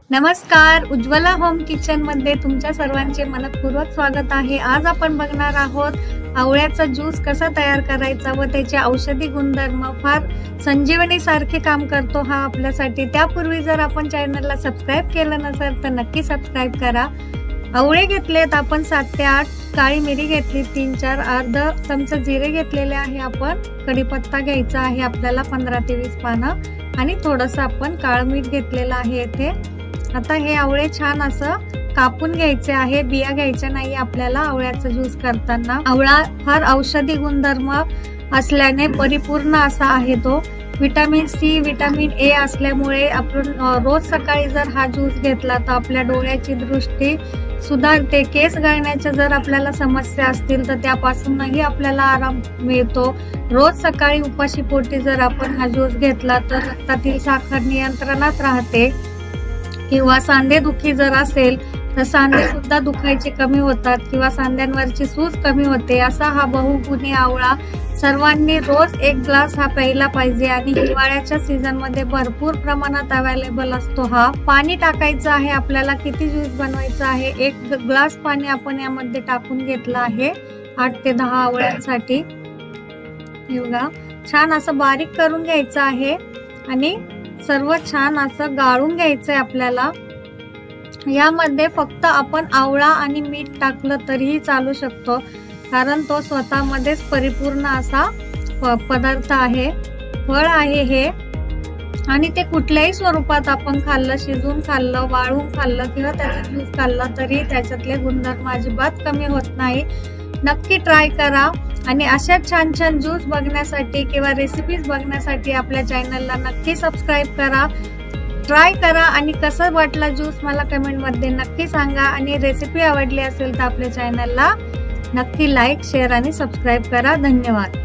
नमस्कार, Ujjwala home kitchen मध्ये तुमच्या सर्वांचे मनपूर्वक स्वागत आहे। आज आपण बघणार आहोत आवळ्याचा ज्यूस कसा तयार करायचा व त्याचे औषधी गुणधर्म फार संजीवनी सारखे काम करतो हा आपल्यासाठी। त्यापूर्वी जर आपण चॅनलला सबस्क्राइब केलं नसेल तर नक्की सबस्क्राइब करा। आवळे घेतलेत आपण 7 ते 8, काळी मिरी घेतली 3-4, अर्धा चमचा जिरे घेतलेले आहे आपण, कढीपत्ता घ्यायचा आहे आपल्याला 15 ते 20 पानं आणि थोडंसं आपण काळं मीठ घेतलेलं आहे येथे। आता हे आवळे छान असं कापून घ्यायचे आहे, बिया घ्यायच्या नाही आपल्याला आवळ्याचा ज्यूस करताना। आवळा फार औषधी गुणधर्म असल्याने परिपूर्ण असा आहे तो। विटामिन सी, विटामिन ए असल्यामुळे आपण रोज सकाळी जर हा ज्यूस घेतला तर आपल्या डोळ्याची दृष्टी सुधारते। केस गळण्याच्या जर आपल्याला समस्या असतील तर त्यापासूनही आपल्याला आराम मिळतो। रोज सकाळी उपाशी पोटी जर आपण हा ज्यूस घेतला तर रक्तातील साखर नियंत्रणात राहते। किंवा सांधेदुखी जर असेल तर सांधे सुद्धा दुखायचे कमी होतात किंवा सांध्यांवरची सूज कमी होते। असा हा बहुगुणी आवळा सर्वांनी रोज 1 ग्लास हा प्यायला पाहिजे आणि हिवाळ्याच्या सीझन मध्ये भरपूर प्रमाणात अवेलेबल असतो हा। पाणी टाकायचं आहे आपल्याला, किती ज्यूस बनवायचा आहे 1 ग्लास पाणी आपण यामध्ये टाकून घेतलं आहे 8 ते 10 आवळ्यांसाठी। हे बघा छान असं बारीक करून घ्यायचं आहे आणि सर्व छान असं गाळून घ्यायचंय आपल्याला। यामध्ये फक्त आपण आवळा आणि मीठ टाकलं तरीही चालू शकतो, कारण तो स्वतःमध्येच परिपूर्ण असा पदार्थ आहे, फळ आहे हे। आणि ते कुठल्याही स्वरूपात आपण खाल्लं, शिजून खाल्लं, वाळून खाल्लं किंवा त्याचा ज्यूस खाल्ला तरी त्याच्यातले गुणधर्म अजिबात कमी होत नाही। नक्की ट्राय करा आणि अशा छान छान ज्यूस बघण्यासाठी किंवा रेसिपीज बघण्यासाठी आपल्या चॅनलला नक्की सबस्क्राइब करा। ट्राय करा आणि कसं वाटला ज्यूस मला कमेंट मध्ये नक्की सांगा। आणि रेसिपी आवडली असेल तर आपल्या चॅनलला नक्की लाईक, शेअर आणि सबस्क्राइब करा। धन्यवाद।